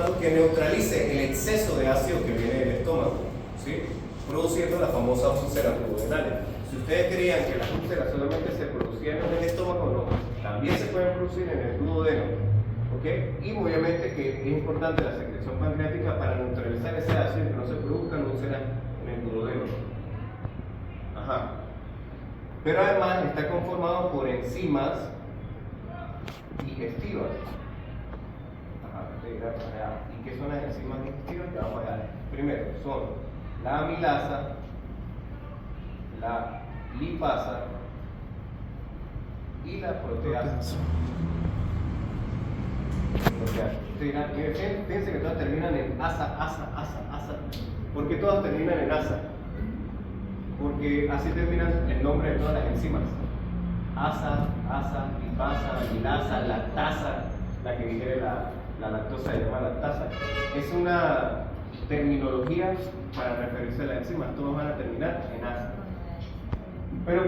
fosfato que neutralice el exceso de ácido que viene del estómago, ¿sí? Produciendo la famosa úlcera duodenal. Si ustedes creían que las úlceras solamente se producían en el estómago, no, también se pueden producir en el duodeno, ¿ok? Y obviamente que es importante la secreción pancreática para neutralizar ese ácido y que no se produzcan úlceras en el duodeno. Ajá. Pero además está conformado por enzimas digestivas. ¿Y qué son las enzimas digestivas? Ya vamos a ver. Primero son la amilasa, la lipasa y la proteasa. Fíjense que todas terminan en asa. ¿Por qué todas terminan en asa? Porque así terminan el nombre de todas las enzimas. Asa, lipasa, amilasa, lactasa, la que digiere la lactosa se llama lactasa. Es una terminología para referirse a las enzimas, todos van a terminar en asa. Pero,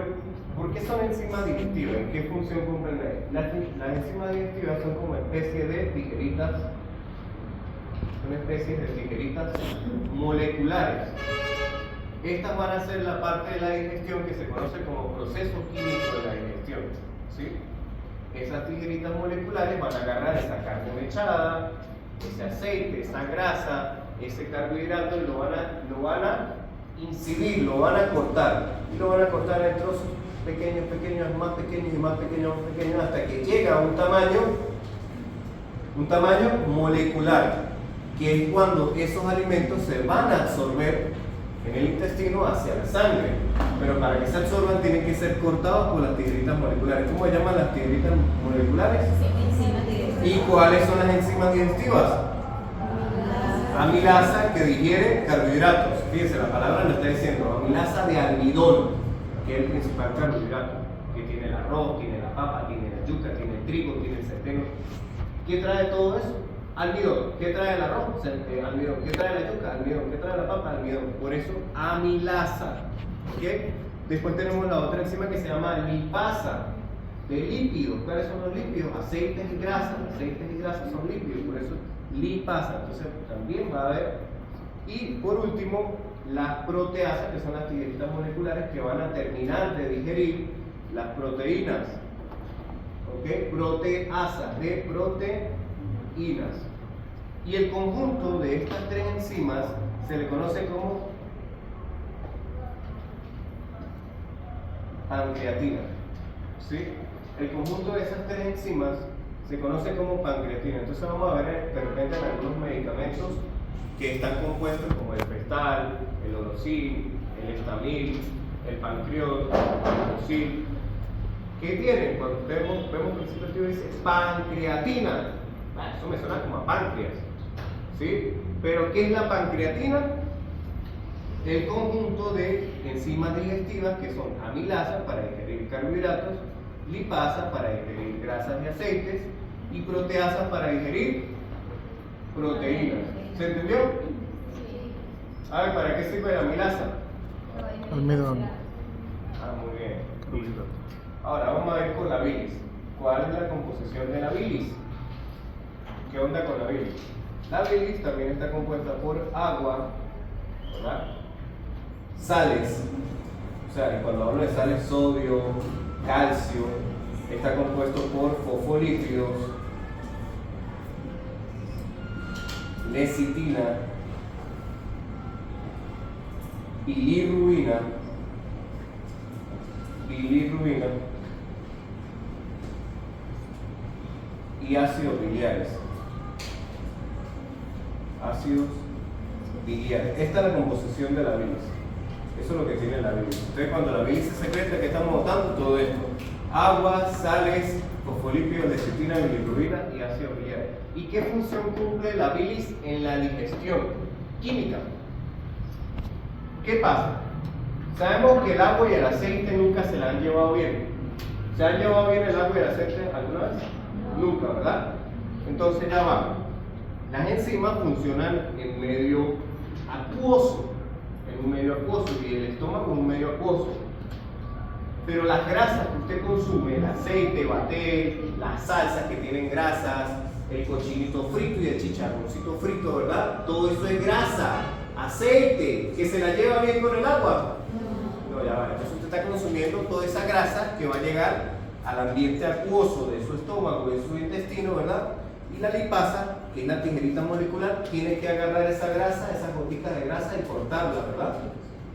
¿por qué son enzimas digestivas? ¿En qué función cumplen? Las enzimas digestivas son como especies de tijeritas, son especies de tijeritas moleculares. Estas van a ser la parte de la digestión que se conoce como proceso químico de la digestión, ¿sí? Esas tijeritas moleculares van a agarrar esa carne mechada, ese aceite, esa grasa, ese carbohidrato y lo van a incidir, lo van a cortar. Y lo van a cortar en trozos pequeños, más pequeños, hasta que llega a un tamaño molecular, que es cuando esos alimentos se van a absorber en el intestino hacia la sangre. Pero para que se absorban tienen que ser cortados por las tijeritas moleculares. ¿Cómo se llaman las tijeritas moleculares? ¿Y cuáles son las enzimas digestivas? Amilasa, que digiere carbohidratos. Fíjense, la palabra lo está diciendo. Amilasa de almidón, que es el principal carbohidrato, que tiene el arroz, tiene la papa, tiene la yuca, tiene el trigo, tiene el centeno. ¿Qué trae todo eso? Almidón. ¿Qué trae el arroz? Almidón. ¿Qué trae la yuca? Almidón. ¿Qué trae la papa? Almidón. Por eso, amilasa. ¿Okay? Después tenemos la otra enzima que se llama lipasa, de lípidos. ¿Cuáles son los lípidos? Aceites y grasas. Aceites y grasas son lípidos, por eso lipasa. Entonces también va a haber. Y por último, las proteasas, que son las tijeritas moleculares que van a terminar de digerir las proteínas. ¿Ok? Proteasas, de proteínas. Y el conjunto de estas tres enzimas se le conoce como pancreatina, ¿sí? El conjunto de esas tres enzimas se conoce como pancreatina. Entonces vamos a ver de repente en algunos medicamentos que están compuestos como el Festal, el Orosil, el Estamil, el Pancreol, el Pancreol. ¿Qué tienen? Cuando vemos principio activo dice pancreatina. Eso me suena como a páncreas, ¿sí? Pero ¿qué es la pancreatina? El conjunto de enzimas digestivas que son amilasa para digerir carbohidratos, lipasa para digerir grasas y aceites y proteasas para digerir proteínas. ¿Se entendió? A ver, ¿para qué sirve la amilasa? Almidón. Muy bien. Ahora vamos a ver con la bilis. ¿Cuál es la composición de la bilis? ¿Qué onda con la bilis? La bilis también está compuesta por agua, ¿verdad? Sales, o sea, cuando hablo de sales, sodio, calcio, está compuesto por fosfolípidos, lecitina, bilirrubina y ácidos biliares. Ácidos biliares. Esta es la composición de la bilis. Eso es lo que tiene la bilis. Entonces, cuando la bilis se secreta, ¿qué estamos notando? Todo esto: agua, sales, fosfolípidos, lecitina, bilirrubina y ácidos biliares. ¿Y qué función cumple la bilis en la digestión química? ¿Qué pasa? Sabemos que el agua y el aceite nunca se la han llevado bien. ¿Se han llevado bien el agua y el aceite alguna vez? Nunca, ¿verdad? Entonces ya vamos. Las enzimas funcionan en medio acuoso, y el estómago en un medio acuoso. Pero las grasas que usted consume, el aceite, baté, las salsas que tienen grasas, el cochinito frito y el chicharroncito frito, ¿verdad? Todo eso es grasa, aceite, que se la lleva bien con el agua. No, ya va. Entonces usted está consumiendo toda esa grasa que va a llegar al ambiente acuoso de su estómago, de su intestino, ¿verdad? Y la lipasa, que es la tijerita molecular, tiene que agarrar esa grasa, esas gotitas de grasa y cortarlas, ¿verdad?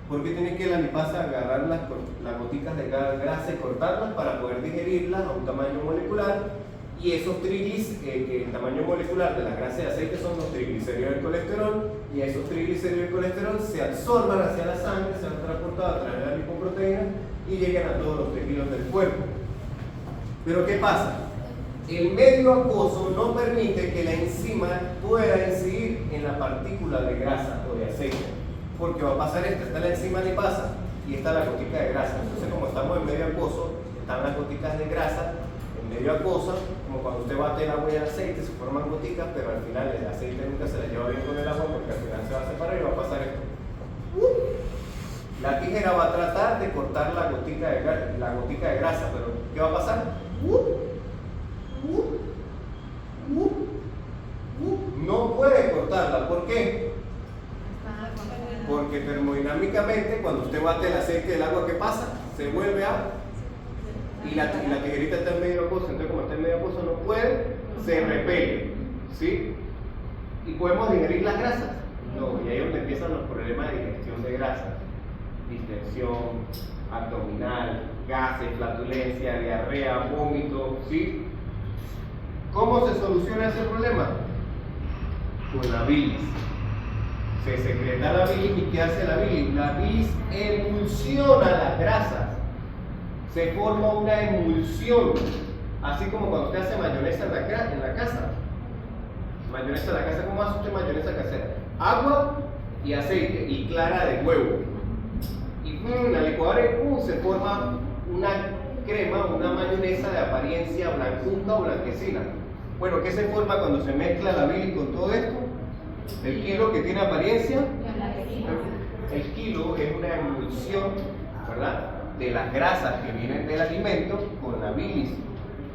¿Por qué tiene que la lipasa agarrar las gotitas de grasa y cortarlas? Para poder digerirlas a un tamaño molecular. Y esos que el tamaño molecular de la grasa y aceite son los triglicéridos del colesterol, y esos triglicéridos del colesterol se absorban hacia la sangre, se han transportado a través de la lipoproteína y llegan a todos los tejidos del cuerpo. Pero ¿qué pasa? El medio acuoso no permite que la enzima pueda incidir en la partícula de grasa o de aceite, porque va a pasar esto: está la enzima lipasa y está la gotica de grasa. Entonces, como estamos en medio acuoso, están las gotitas de grasa en medio acuoso, como cuando usted bate el agua y el aceite, se forman gotitas, pero al final el aceite nunca se la lleva bien con el agua, porque al final se va a separar y va a pasar esto. La tijera va a tratar de cortar la gotica de grasa, pero ¿qué va a pasar? No puede cortarla. ¿Por qué? Porque termodinámicamente, cuando usted bate el aceite del agua, ¿qué pasa? Se vuelve agua. Y la tijerita está en medio acuoso, entonces como está en medio acuoso no puede, se repele, ¿sí? ¿Y podemos digerir las grasas? No, y ahí es donde empiezan los problemas de digestión de grasas: distensión abdominal, gases, flatulencia, diarrea, vómito, ¿sí? ¿Cómo se soluciona ese problema? Con la bilis. Se secreta la bilis, ¿y qué hace la bilis? La bilis emulsiona las grasas. Se forma una emulsión, así como cuando usted hace mayonesa en la casa. Mayonesa en la casa, ¿cómo hace usted mayonesa casera? Agua y aceite y clara de huevo. Y la licuadora se forma una crema, una mayonesa de apariencia blancuzca o blanquecina. Bueno, ¿qué se forma cuando se mezcla la bilis con todo esto? El kilo que tiene apariencia. El kilo es una emulsión, ¿verdad?, de las grasas que vienen del alimento con la bilis,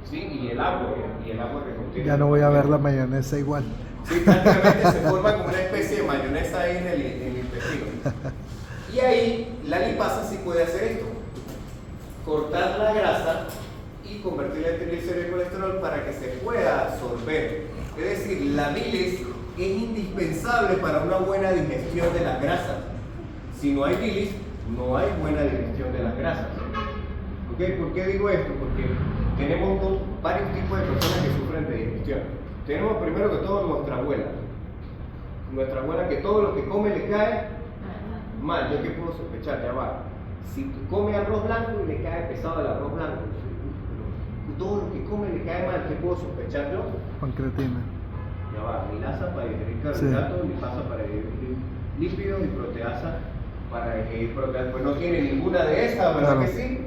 ¿sí? Y el agua que contiene. Ya no voy a ver la mayonesa igual. Sí, prácticamente se forma como una especie de mayonesa ahí en el intestino. Y ahí la lipasa sí puede hacer esto: cortar la grasa y convertirla en triglicéridos y colesterol para que se pueda absorber. Es decir, la bilis es indispensable para una buena digestión de las grasas. Si no hay bilis, no hay buena digestión de las grasas. ¿Okay? ¿Por qué digo esto? Porque tenemos varios tipos de personas que sufren de digestión. Tenemos primero que todo nuestra abuela. Nuestra abuela, que todo lo que come le cae mal. ¿Yo qué puedo sospechar? Ya va. Si come arroz blanco y le cae pesado el arroz blanco, todo lo que come le cae mal, ¿qué puedo sospechar yo? Pancreatina. Ya va. Milasa para digerir carbohidratos, lipasa para digerir lípidos y proteasa para digerir proteínas. Pues no tiene ninguna de esas, ¿verdad? Claro que sí?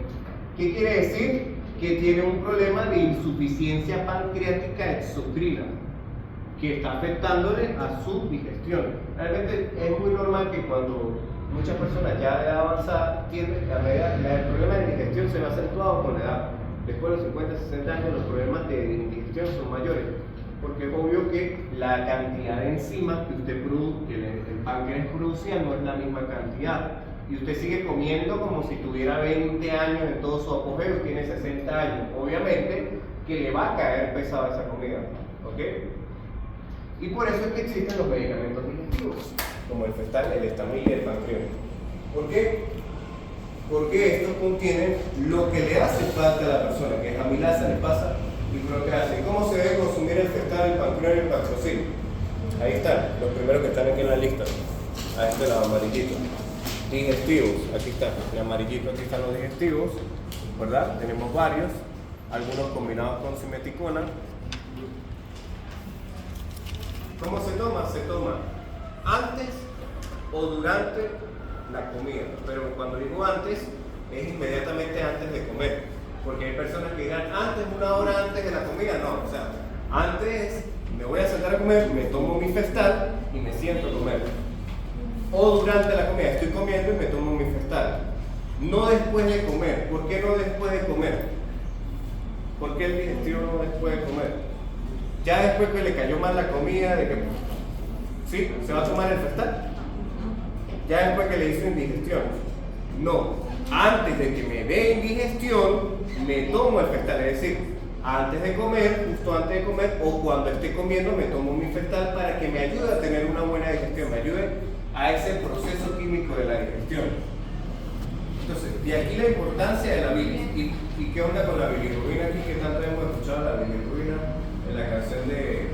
¿Qué quiere decir? Que tiene un problema de insuficiencia pancreática exocrina que está afectándole a su digestión. Realmente es muy normal que cuando muchas personas ya de edad avanzada tienden el problema de digestión se va acentuado con la edad. Después de los 50, 60 años los problemas de digestión son mayores, porque es obvio que la cantidad de enzimas que usted produce, que el páncreas producía, no es la misma cantidad. Y usted sigue comiendo como si tuviera 20 años en todo su apogeo y tiene 60 años. Obviamente que le va a caer pesada esa comida, ¿ok? Y por eso es que existen los medicamentos digestivos, como el Festal, el Estamil y el Pancreon. ¿Por qué? Porque estos contienen lo que le hace falta a la persona, que es amilasa, lipasa y proteasa. ¿Y cómo se debe consumir el Festal, el Pancreon y el Pancrocil? Ahí están, los primeros que están aquí en la lista. Ahí están los amarillitos. Digestivos, aquí están, el amarillito, aquí están los digestivos, ¿verdad? Tenemos varios, algunos combinados con simeticona. ¿Cómo se toma? Se toma antes o durante la comida, pero cuando digo antes, es inmediatamente antes de comer, porque hay personas que dirán antes, una hora antes de la comida. No, o sea, antes me voy a sentar a comer, me tomo mi Festal y me siento a comer. O durante la comida, estoy comiendo y me tomo mi Festal. No después de comer. ¿Por qué no después de comer? ¿Por qué el digestivo no después de comer? Ya después que le cayó mal la comida, de que, ¿sí? ¿Se va a tomar el festal? Ya después que le hizo indigestión. No, antes de que me dé indigestión, me tomo el festal. Es decir, antes de comer, justo antes de comer o cuando esté comiendo, me tomo mi festal para que me ayude a tener una buena digestión, me ayude a ese proceso químico de la digestión. Entonces, de aquí la importancia de la bilis. ¿Y qué onda con la bilirrubina aquí? Que tanto hemos escuchado la bilirrubina en la canción de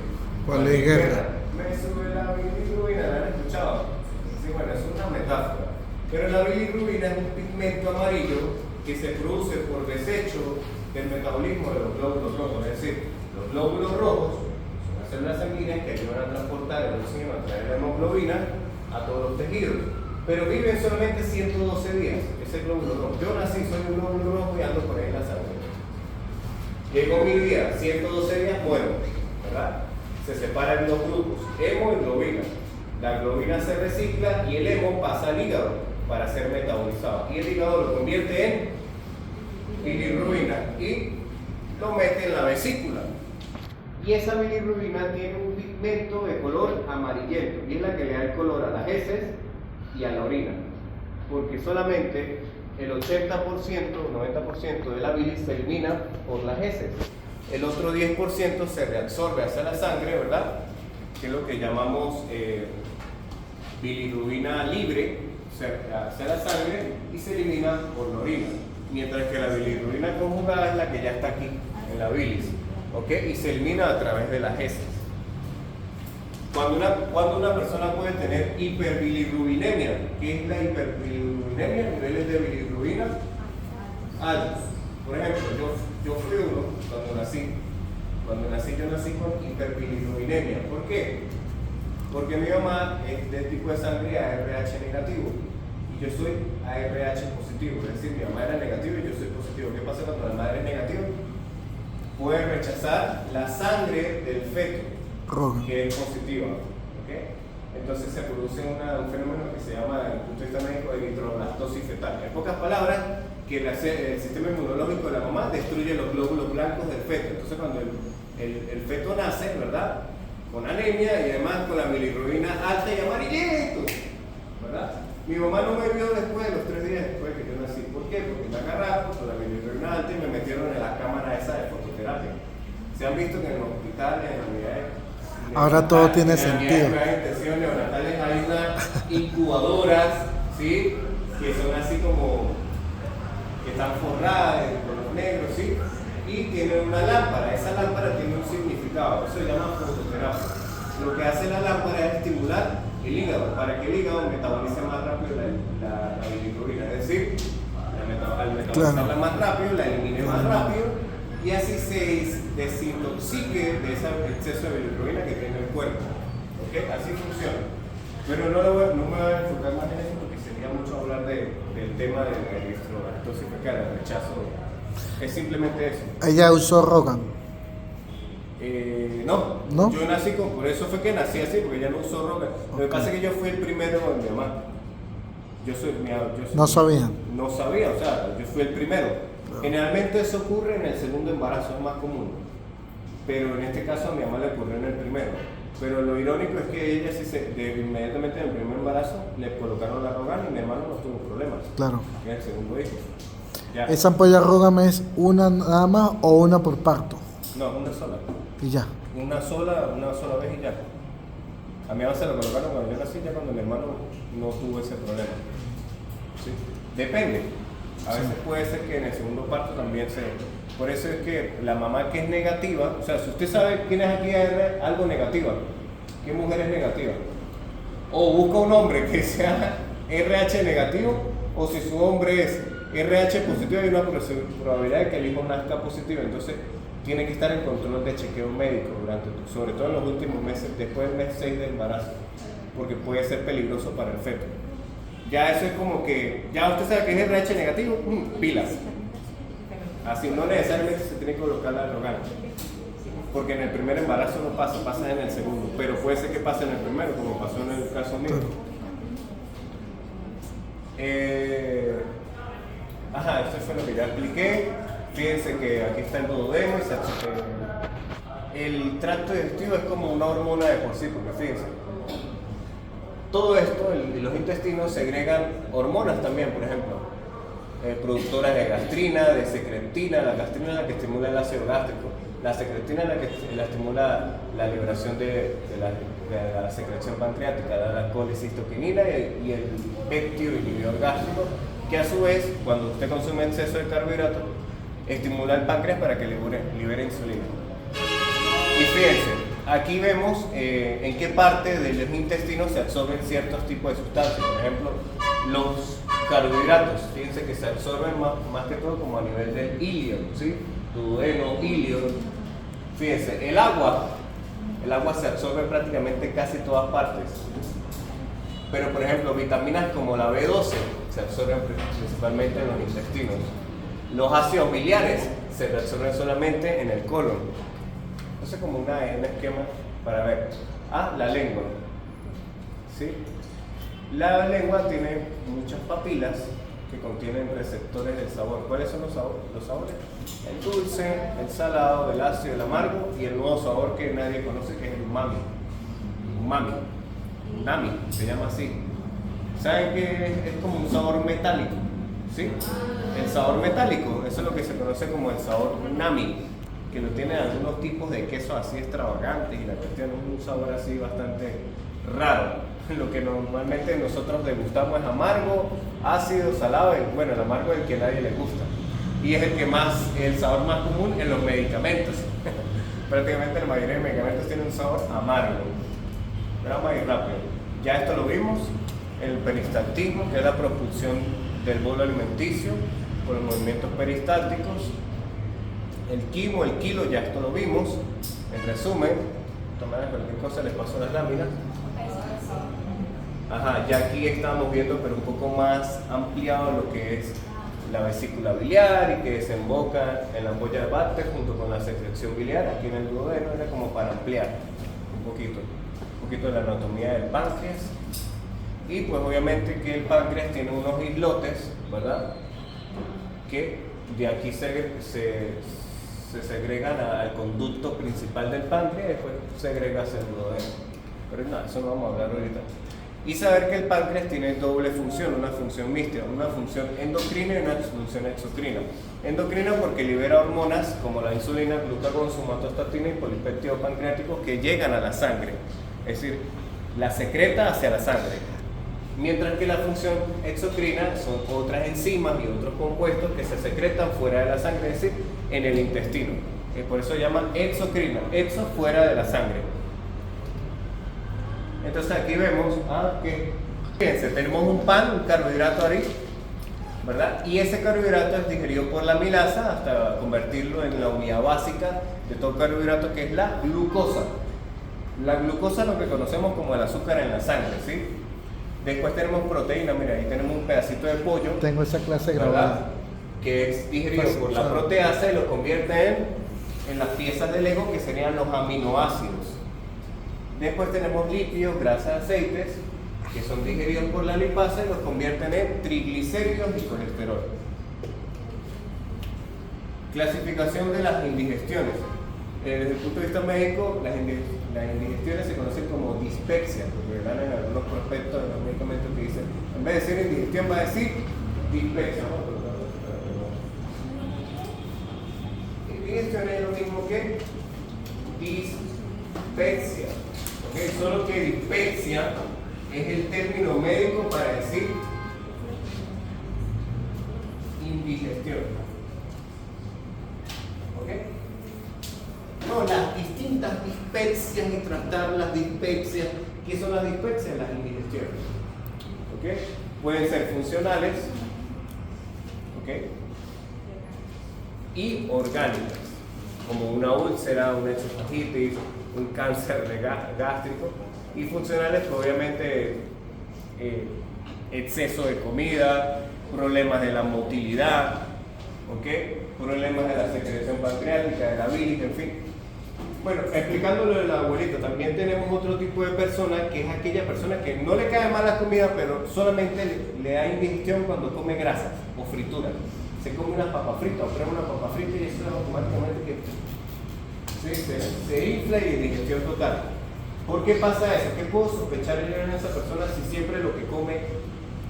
Juan Luis Guerra. Me sube la bilirrubina, ¿la han escuchado? Sí, bueno, es una metáfora. Pero la bilirrubina es un pigmento amarillo que se produce por desecho del metabolismo de los glóbulos rojos. Es decir, los glóbulos rojos son las células sanguíneas que ayudan a transportar el oxígeno a través de la hemoglobina a todos los tejidos. Pero viven solamente 112 días, ese glóbulo rojo. Yo nací, soy un glóbulo rojo y ando por ahí en la sangre. Llegó mi día, 112 días, muero, ¿verdad? Se separan dos grupos, hemo y globina. La globina se recicla y el hemo pasa al hígado para ser metabolizado. Y el hígado lo convierte en bilirrubina y lo mete en la vesícula. Y esa bilirrubina tiene un pigmento de color amarillento y es la que le da el color a las heces y a la orina, porque solamente el 80%, 90% de la bilis se elimina por las heces. El otro 10% se reabsorbe hacia la sangre, ¿verdad? Que es lo que llamamos bilirrubina libre, hacia la sangre y se elimina por la orina. Mientras que la bilirrubina conjugada es la que ya está aquí, en la bilis, ¿ok? Y se elimina a través de las heces. Cuando una persona puede tener hiperbilirrubinemia, ¿qué es la hiperbilirrubinemia? Niveles de bilirrubina altos. Por ejemplo, yo fui uno cuando nací. Cuando nací yo nací con hiperbilirrubinemia. ¿Por qué? Porque mi mamá es del tipo de sangre ARH negativo y yo soy ARH positivo. Es decir, mi mamá era negativa y yo soy positivo. ¿Qué pasa cuando la madre es negativa? Puede rechazar la sangre del feto, que es positiva, ¿okay? Entonces se produce un fenómeno que se llama, desde el punto de vista médico, eritroblastosis fetal. En pocas palabras, que el sistema inmunológico de la mamá destruye los glóbulos blancos del feto. Entonces cuando el feto nace, ¿verdad?, con anemia y además con la bilirrubina alta y amarillito, ¿verdad? Mi mamá no me vio después de los 3 días después que yo nací. ¿Por qué? Porque me agarraron con la bilirrubina alta y me metieron en la cámara esa de fototerapia. Se han visto que en los hospitales, en las unidades, ahora todo tiene sentido. En las intenciones neonatales hay unas incubadoras, ¿sí?, que son así como que están forradas de color negro, ¿sí?, y tienen una lámpara. Esa lámpara tiene un significado, eso se llama fototerapia. Lo que hace la lámpara es estimular el hígado para que el hígado metabolice más rápido la bilirrubina, es decir, al metabolizarla más rápido, la elimine más rápido y así se desintoxique de ese exceso de bilirrubina que tiene el cuerpo. ¿Okay? Así funciona. Pero no me voy a enfocar más en eso porque sería mucho hablar del tema de la eritroblastosis fetal, el rechazo. Es simplemente eso. Ella usó Rogan. No, yo nací por eso fue que nací así, porque ella no usó Rogan. Lo que pasa es que yo fui el primero de mi mamá. No sabían. No sabía, o sea, yo fui el primero. No. Generalmente eso ocurre en el segundo embarazo, es más común. Pero en este caso a mi mamá le ocurrió en el primero. Pero lo irónico es que ella inmediatamente en el primer embarazo le colocaron la Rogan y mi hermano no tuvo problemas. Claro. Que es el segundo hijo. Ya. ¿Esa ampolla Rogan es una nada más o una por parto? No, una sola. Y ya. Una sola vez y ya. A mi mamá se lo colocaron cuando yo nací, ya cuando mi hermano no tuvo ese problema. ¿Sí? Depende. A veces puede ser que en el segundo parto también se... Por eso es que la mamá que es negativa, o sea, si usted sabe quién es aquí algo negativa, ¿qué mujer es negativa? O busca un hombre que sea RH negativo, o si su hombre es RH positivo, hay una probabilidad de que el hijo nazca positivo. Entonces tiene que estar en control de chequeo médico sobre todo en los últimos meses, después del mes 6 de embarazo, porque puede ser peligroso para el feto. Ya eso es como que, ya usted sabe que es RH negativo, pilas. Así no necesariamente se tiene que colocar la Rogan, porque en el primer embarazo no pasa en el segundo, pero puede ser que pase en el primero, como pasó en el caso mío. Esto fue lo que ya expliqué. Fíjense que aquí está el duodeno y el tracto digestivo es como una hormona de por sí, porque fíjense, todo esto, los intestinos segregan hormonas también, por ejemplo, productoras de gastrina, de secretina. La gastrina es la que estimula el ácido gástrico, la secretina es la que la estimula la liberación de la secreción pancreática, la colecistoquinina y el péptido inhibidor gástrico, que a su vez, cuando usted consume exceso de carbohidratos, estimula el páncreas para que libere insulina. Y fíjense, aquí vemos en qué parte de los intestinos se absorben ciertos tipos de sustancias. Por ejemplo, los carbohidratos, fíjense que se absorben más que todo como a nivel del ilio, ¿sí? Duodeno, ilio. Fíjense, el agua se absorbe prácticamente casi todas partes. Pero por ejemplo, vitaminas como la B12 se absorben principalmente en los intestinos. Los ácidos biliares se absorben solamente en el colon. Entonces, como un esquema para ver. La lengua. ¿Sí? La lengua tiene muchas papilas que contienen receptores del sabor. ¿Cuáles son los sabores? El dulce, el salado, el ácido, el amargo y el nuevo sabor que nadie conoce, que es el umami. Umami, se llama así. ¿Saben que es como un sabor metálico? ¿Sí? El sabor metálico, eso es lo que se conoce como el sabor nami, que lo tienen algunos tipos de quesos así extravagantes y la cuestión es un sabor así bastante raro. Lo que normalmente nosotros degustamos es amargo, ácido, salado, bueno, el amargo es el que a nadie le gusta y es el sabor más común en los medicamentos. Prácticamente la mayoría de medicamentos tienen un sabor amargo. Pero vamos a ir rápido. Ya esto lo vimos, el peristaltismo, que es la propulsión del bolo alimenticio por los movimientos peristálticos. El quimo, el kilo, ya esto lo vimos. En resumen, tomar cualquier cosa les paso las láminas. Ya aquí estamos viendo, pero un poco más ampliado, lo que es la vesícula biliar y que desemboca en la ampolla de Bartter junto con la secreción biliar. Aquí en el duodeno era como para ampliar un poquito de la anatomía del páncreas. Y pues obviamente que el páncreas tiene unos islotes, ¿verdad? Que de aquí se segregan al conducto principal del páncreas y después segrega hacia el duodeno. Pero nada, eso no vamos a hablar ahorita. Y saber que el páncreas tiene doble función, una función mixta, una función endocrina y una función exocrina. Endocrina porque libera hormonas como la insulina, glucagón, somatostatina y polipéptido pancreático que llegan a la sangre, es decir, la secreta hacia la sangre. Mientras que la función exocrina son otras enzimas y otros compuestos que se secretan fuera de la sangre, es decir, en el intestino. Por eso se llama exocrina, exo fuera de la sangre. Entonces aquí vemos que, fíjense, tenemos un pan, un carbohidrato ahí, ¿verdad? Y ese carbohidrato es digerido por la amilasa hasta convertirlo en la unidad básica de todo carbohidrato, que es la glucosa. La glucosa es lo que conocemos como el azúcar en la sangre, ¿sí? Después tenemos proteína, mira, ahí tenemos un pedacito de pollo. Tengo esa clase grabada. Que es digerido por la proteasa y lo convierte en las piezas del Lego, que serían los aminoácidos. Después tenemos lípidos, grasas, aceites, que son digeridos por la lipasa y los convierten en triglicéridos y colesterol. Clasificación de las indigestiones. Desde el punto de vista médico, las indigestiones se conocen como dispepsia, porque dan en algunos prospectos de los medicamentos que dicen, en vez de decir indigestión, va a decir dispepsia. Indigestión es lo mismo que dispepsia. ¿Okay? Solo que dispepsia es el término médico para decir indigestión. ¿Ok? No, las distintas dispepsias y tratar las dispepsias. ¿Qué son las dispepsias? Las indigestiones. ¿Ok? Pueden ser funcionales, ¿ok? Y orgánicas, como una úlcera, una esofagitis, un cáncer gástrico. Y funcionales, pues, obviamente, exceso de comida, problemas de la motilidad, ¿ok? Problemas de la secreción pancreática, de la bilis, en fin. Bueno, explicándolo del abuelito, también tenemos otro tipo de persona, que es aquella persona que no le cae mal la comida, pero solamente le da indigestión cuando come grasas o frituras. Se come unas papas fritas o prueba una papa frita y eso es automáticamente que ¿Sí? Se infla y indigestión total. ¿Por qué pasa eso? ¿Qué puedo sospechar yo en esa persona si siempre lo que come,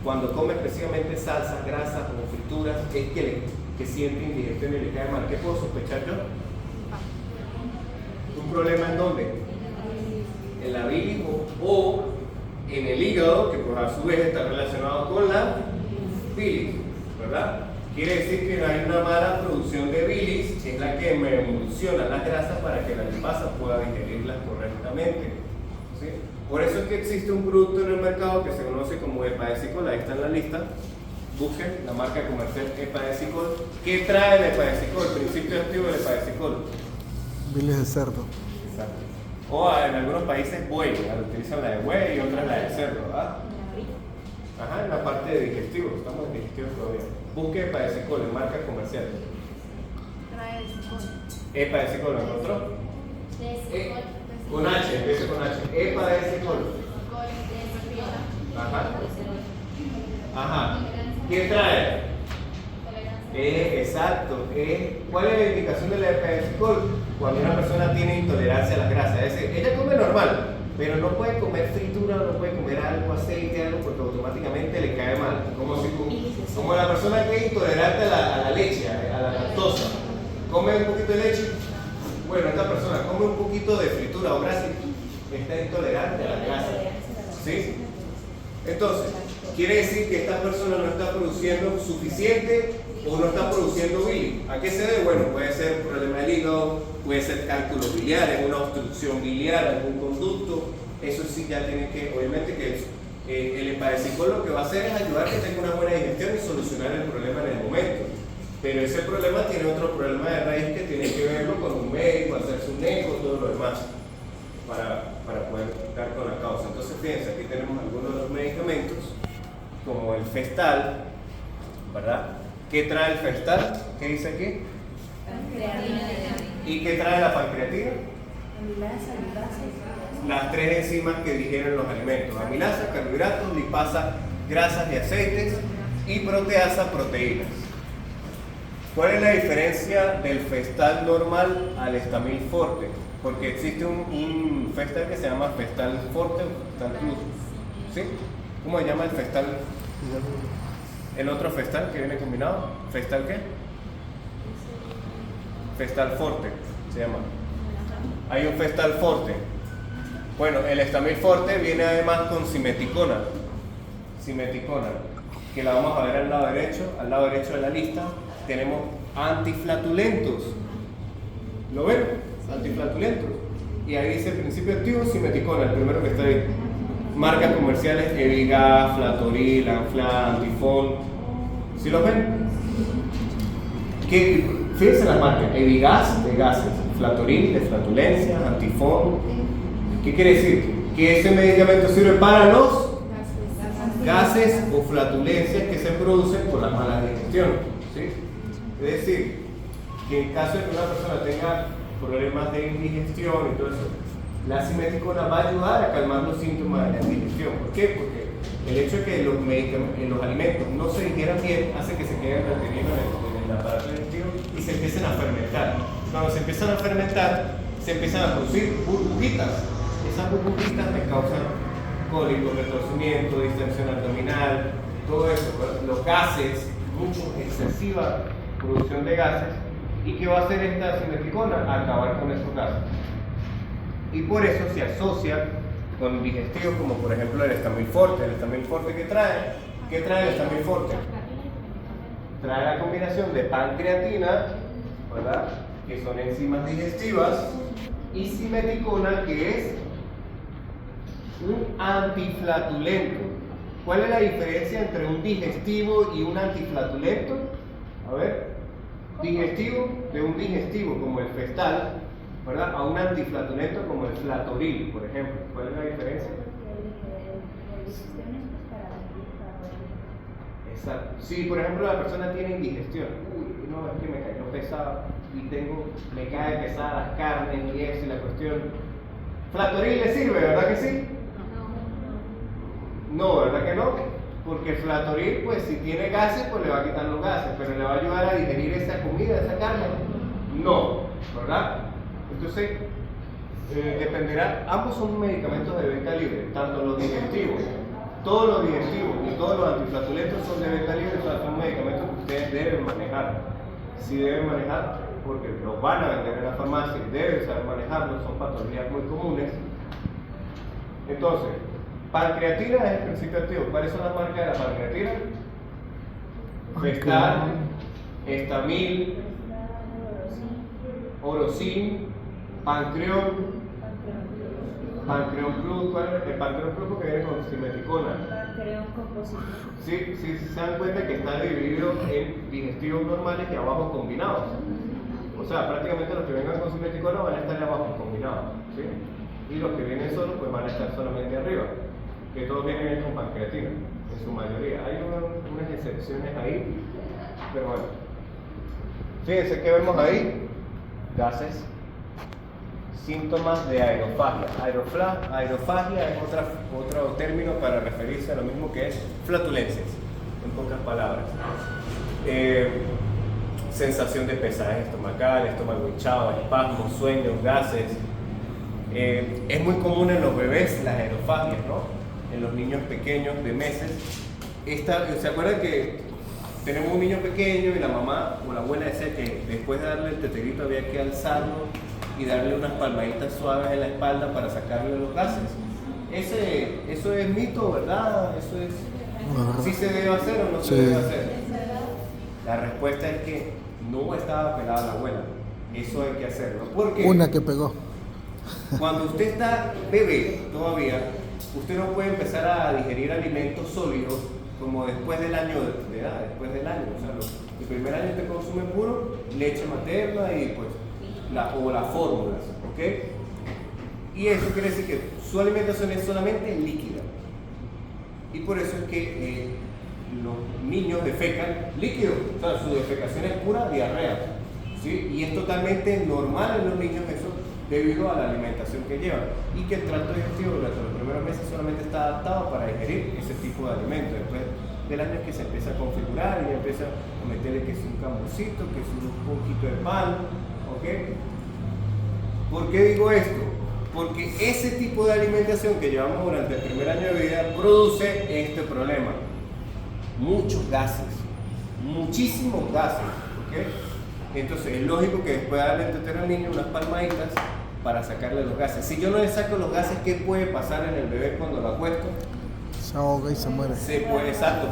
cuando come específicamente salsas, grasas o frituras, es que siente indigestión y le cae mal? ¿Qué puedo sospechar yo? ¿Un problema en dónde? En la bilis o en el hígado, que pues a su vez está relacionado con la bilis, ¿verdad? Quiere decir que hay una mala producción de bilis, que es la que me emulsiona las grasas para que la lipasa pueda digerirlas correctamente. ¿Sí? Por eso es que existe un producto en el mercado que se conoce como Epadecicol, ahí está en la lista. Busquen la marca comercial Epadecicol. ¿Qué trae el Epadecicol? El principio activo del Epadecicol. Bilis de cerdo. Exacto. O en algunos países buey, utilizan la de buey y otras la de cerdo, ¿ah? Ajá, en la parte de digestivo, estamos en digestivo todavía. Busque Epadecicol en marca comercial. Epadecicol, ¿lo encontró? Con H, empieza con H. Epadecicol. Ajá. Ajá. ¿Qué trae? Exacto. ¿Cuál es la indicación de la Epadecicol? Cuando una persona tiene intolerancia a las grasas. Es decir, ella come normal, pero no puede comer fritura, no puede comer algo, aceite, algo, porque automáticamente le cae mal. Como la persona que es intolerante a la leche, a la lactosa. Come un poquito de leche. Bueno, esta persona come un poquito de fritura o grasa y está intolerante a la grasa. ¿Sí? Entonces, quiere decir que esta persona no está produciendo suficiente o no está produciendo bilis. ¿A qué se debe? Bueno, puede ser un problema del hígado, puede ser cálculos biliares, una obstrucción biliar, algún conducto. Eso sí ya tiene que, obviamente que el Epadecicol lo que va a hacer es ayudar a que tenga una buena digestión y solucionar el problema en el momento. Pero ese problema tiene otro problema de raíz que tiene que verlo con un médico, hacerse un eco, todo lo demás, para poder dar con la causa. Entonces fíjense, aquí tenemos algunos de los medicamentos, como el Festal, ¿verdad? ¿Qué trae el Festal? ¿Qué dice aquí? ¿Y qué trae la pancreatina? Las tres enzimas que digieren los alimentos: amilasa, carbohidratos, lipasa, grasas y aceites, y proteasa, proteínas. ¿Cuál es la diferencia del Festal normal al Estamil Forte? Porque existe un Festal que se llama Festal Forte o Festal Plus. ¿Sí? ¿Cómo se llama el Festal? El otro Festal que viene combinado. ¿Festal qué? Festal Forte se llama. Hay un Festal Forte. Bueno, el Estamil Forte viene además con simeticona. Simeticona, que la vamos a ver al lado derecho de la lista. Tenemos antiflatulentos. ¿Lo ven? Antiflatulentos. Y ahí dice el principio activo, simeticona, el primero que está ahí. Marcas comerciales: Evigas, Flatoril, Anfla, Antifon. ¿Sí lo ven? Fíjense las marcas: Evigas, de gases; Flatoril, de flatulencia; Antifon. ¿Qué quiere decir? Que ese medicamento sirve para los gases o flatulencias que se producen por la mala digestión. ¿Sí? Es decir, que en caso de que una persona tenga problemas de indigestión y todo eso, la simeticona va a ayudar a calmar los síntomas de la indigestión. ¿Por qué? Porque el hecho de que los alimentos no se digieran bien hace que se queden retenidos en el aparato digestivo y se empiecen a fermentar. Cuando se empiezan a fermentar, se empiezan a producir burbujitas. Esas burbujitas me causan cólicos, retorcimiento, distensión abdominal, todo eso, los gases, excesiva producción de gases. ¿Y qué va a hacer esta simeticona? Acabar con esos gases. Y por eso se asocia con digestivos como por ejemplo el Estamil Forte. ¿El Estamil Forte qué trae? ¿Qué trae el Estamil Forte? Trae la combinación de pancreatina, ¿verdad?, que son enzimas digestivas, y simeticona, que es un antiflatulento. ¿Cuál es la diferencia entre un digestivo y un antiflatulento? A ver, digestivo, de un digestivo como el Festal, ¿verdad?, a un antiflatulento como el Flatoril, por ejemplo. ¿Cuál es la diferencia? Exacto. Si por ejemplo la persona tiene indigestión, no, es que me cayó pesado y me cae pesada las carnes y eso y la cuestión. ¿Flatoril le sirve, verdad que sí? No, ¿verdad que no? Porque el Flatoril, pues si tiene gases, pues le va a quitar los gases, pero le va a ayudar a digerir esa comida, esa carne. No, ¿verdad? Entonces, dependerá, ambos son medicamentos de venta libre, tanto los digestivos, todos los digestivos y todos los antiflatulentos son de venta libre, o sea, son medicamentos que ustedes deben manejar. Si deben manejar, porque los van a vender en la farmacia, deben saber manejarlos, son patologías muy comunes. Entonces, pancreatina es el principio activo. ¿Cuáles son las marcas de la pancreatina? Festal, Estamil, Orosin, Pancreon Plus. ¿Cuál es? El Pancreon Plus porque viene con simeticona. Pancreon composito. Sí, se dan cuenta que está dividido en digestivos normales y abajo combinados. O sea, prácticamente los que vengan con simeticona van a estar abajo combinados, ¿sí? Y los que vienen solos pues van a estar solamente arriba, que todos vienen con pancreatina, en su mayoría. Hay unas excepciones ahí, pero bueno. Fíjense que vemos ahí, gases, síntomas de aerofagia. Aerofagia es otro término para referirse a lo mismo que es flatulencias, en pocas palabras. Sensación de pesadez estomacal, estómago hinchado, espasmos, sueños, gases. Es muy común en los bebés las aerofagias, ¿no? En los niños pequeños de meses. ¿Se acuerdan que tenemos un niño pequeño y la mamá o la abuela decía que después de darle el teterito había que alzarlo y darle unas palmaditas suaves en la espalda para sacarle los gases? Eso es mito, ¿verdad? Eso es... ¿Sí se debe hacer o no se debe hacer? La respuesta es que no estaba pelada la abuela. Eso hay que hacerlo. Porque Una que pegó. cuando usted está bebé todavía, usted no puede empezar a digerir alimentos sólidos como después del año de edad, después del año. O sea, el primer año usted consume puro leche materna y pues las fórmulas, ¿ok? Y eso quiere decir que su alimentación es solamente líquida. Y por eso es que los niños defecan líquido, o sea, su defecación es pura diarrea, ¿sí? Y es totalmente normal en los niños eso debido a la alimentación que llevan y que el tracto digestivo durante los primeros meses solamente está adaptado para digerir ese tipo de alimentos. Después del año es que se empieza a configurar y empieza a meterle que es un cambucito, que es un poquito de pan, ¿ok? ¿Por qué digo esto? Porque ese tipo de alimentación que llevamos durante el primer año de vida produce este problema. Muchos gases, muchísimos gases, ¿ok? Entonces es lógico que después de darle el tetero al niño unas palmaditas para sacarle los gases. Si yo no le saco los gases, ¿qué puede pasar en el bebé cuando lo acuesto? Se ahoga y se muere.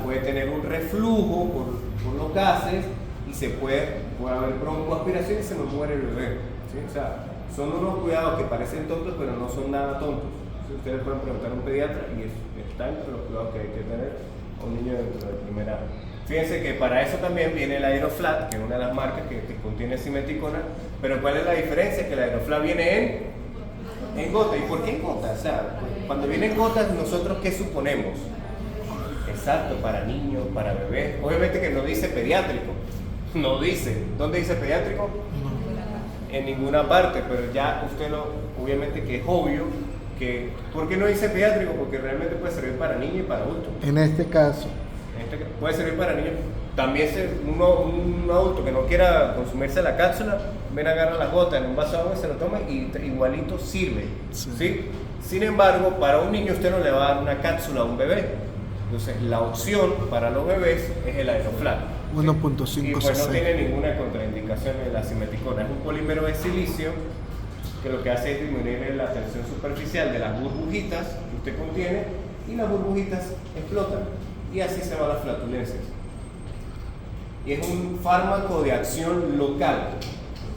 Puede tener un reflujo por los gases y puede haber broncoaspiración y se nos muere el bebé, ¿sí? O sea, son unos cuidados que parecen tontos, pero no son nada tontos. Ustedes pueden preguntar a un pediatra y está entre los cuidados que hay que tener a un niño dentro del primer año. Fíjense que para eso también viene el Aeroflat, que es una de las marcas que contiene simeticona, pero ¿cuál es la diferencia? Que el Aeroflat viene en gota. ¿Y por qué en gota? O sea, cuando viene en gotas, ¿nosotros qué suponemos? Exacto, para niños, para bebés. Obviamente que no dice pediátrico, no dice. ¿Dónde dice pediátrico? En ninguna parte, pero ya usted obviamente que es obvio que, ¿por qué no dice pediátrico? Porque realmente puede servir para niños y para adultos. En este caso. Puede servir para niños. También un adulto que no quiera consumirse la cápsula, agarra las gotas en un vaso de agua y se lo toma y igualito sirve. ¿Sí? Sin embargo, para un niño usted no le va a dar una cápsula a un bebé. Entonces, la opción para los bebés es el Aeroflat. 1.5 y pues no tiene ninguna contraindicación en la simeticona. Es un polímero de silicio que lo que hace es disminuir la tensión superficial de las burbujitas que usted contiene y las burbujitas explotan y así se van las flatulencias. Y es un fármaco de acción local,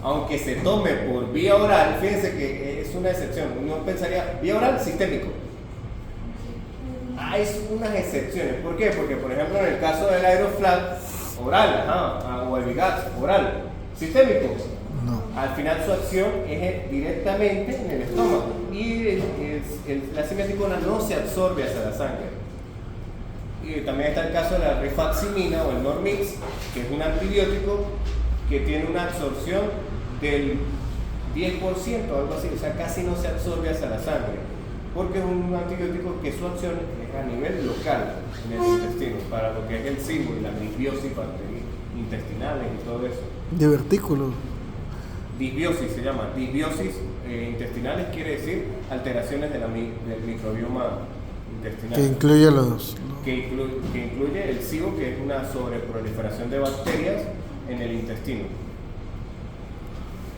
aunque se tome por vía oral. Fíjense que es una excepción. Uno pensaría, vía oral, sistémico. Hay unas excepciones. ¿Por qué? Porque, por ejemplo, en el caso del Aeroflat, oral, o el Vigax, oral, sistémico. No. Al final su acción es directamente en el estómago y la simeticona no se absorbe hacia la sangre. Y también está el caso de la rifaximina o el Normix, que es un antibiótico que tiene una absorción del 10% o algo así, o sea, casi no se absorbe hacia la sangre, porque es un antibiótico que su acción es a nivel local en el intestino, para lo que es el SIBO y la disbiosis intestinales y todo eso. Divertículos. disbiosis se llama. Disbiosis intestinales quiere decir alteraciones del microbioma intestinal. Que incluye los dos. Que incluye el SIBO, que es una sobreproliferación de bacterias en el intestino.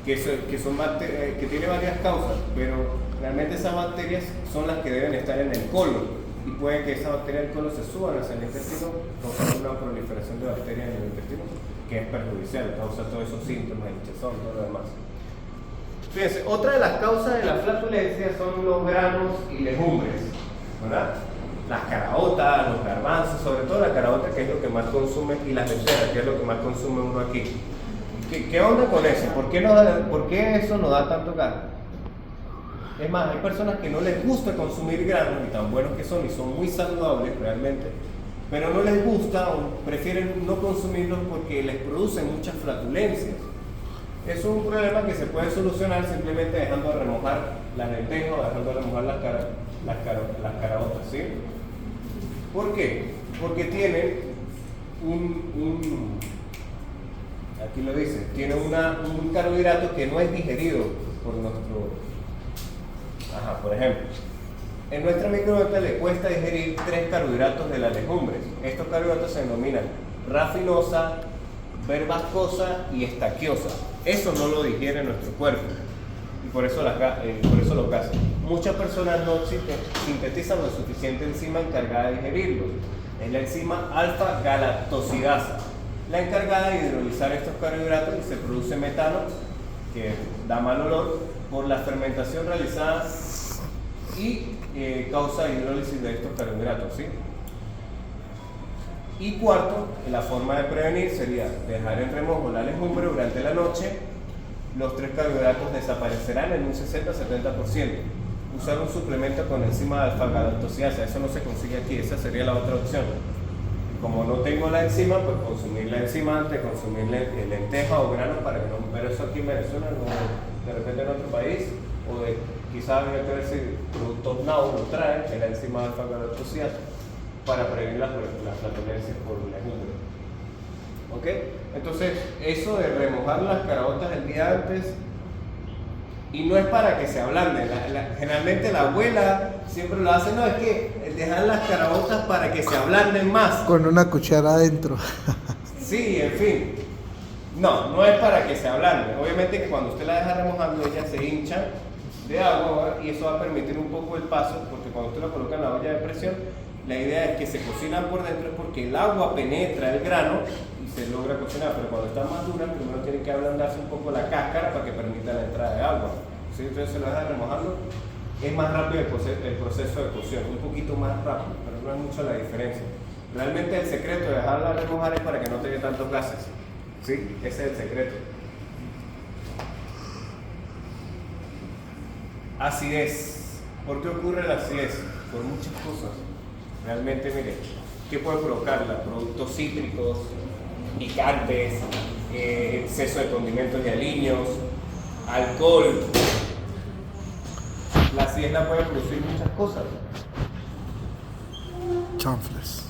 Que tiene varias causas, pero realmente esas bacterias son las que deben estar en el colon. Y puede que esas bacterias del colon se suban hacia el intestino, causando una proliferación de bacterias en el intestino, que es perjudicial, causa todos esos síntomas, hinchazón, todo lo demás. Fíjense, otra de las causas de la flatulencia son los granos y legumbres, ¿verdad? Las caraotas, los garbanzos, sobre todo la caraota, que es lo que más consume, y las lentejas, que es lo que más consume uno aquí. ¿Qué onda con eso? ¿Por qué eso nos da tanto gas? Es más, hay personas que no les gusta consumir granos, y tan buenos que son, y son muy saludables realmente, pero no les gusta o prefieren no consumirlos porque les producen muchas flatulencias. Es un problema que se puede solucionar simplemente dejando de remojar las lentejas o dejando de remojar las caraotas, ¿sí? ¿Por qué? Porque tienen aquí lo dice, tiene un carbohidrato que no es digerido por nuestro... por ejemplo, en nuestra microbiota le cuesta digerir 3 carbohidratos de las legumbres. Estos carbohidratos se denominan rafinosa, verbascosa y estaquiosa. Eso no lo digiere nuestro cuerpo y por eso lo cazan. Muchas personas no sintetizan lo suficiente enzima encargada de digerirlos. Es la enzima alfa-galactosidasa, la encargada de hidrolizar estos carbohidratos, y se produce metano, que da mal olor, por la fermentación realizada y causa hidrólisis de estos carbohidratos, ¿sí? Y cuarto, la forma de prevenir sería dejar en remojo la legumbre durante la noche. Los 3 carbohidratos desaparecerán en un 60-70%. Usar un suplemento con enzima alfa-galactosidasa, eso no se consigue aquí, esa sería la otra opción. Como no tengo la enzima, pues consumir la enzima antes de consumir lentejas o granos, para que no, pero eso aquí en Venezuela, no, de repente en otro país, o quizás habría que ver si Productos Now lo traen, que la enzima alfa-galactosidasa, para prevenir las flatulencias por legumbre. ¿Ok? Entonces, eso de remojar las caraotas el día antes, y no es para que se ablanden, generalmente la abuela siempre lo hace, no, es que dejar las caraotas para que se ablanden más. Con una cuchara adentro. Sí, en fin. No es para que se ablanden. Obviamente que cuando usted la deja remojando, ellas se hinchan de agua, y eso va a permitir un poco el paso, porque cuando usted lo coloca en la olla de presión, la idea es que se cocinan por dentro, porque el agua penetra el grano y se logra cocinar, pero cuando está más dura, primero tiene que ablandarse un poco la cáscara para que permita la entrada de agua. ¿Sí? Entonces se lo deja remojando, es más rápido el proceso de cocción, un poquito más rápido, pero no es mucho la diferencia. Realmente el secreto de dejarla remojar es para que no tenga tantos gases. ¿Sí? Ese es el secreto. Acidez. ¿Por qué ocurre la acidez? Por muchas cosas. Realmente, mire, ¿qué puede provocarla? Productos cítricos, picantes, exceso de condimentos y aliños, alcohol. La acidez la puede producir muchas cosas. Chanfles.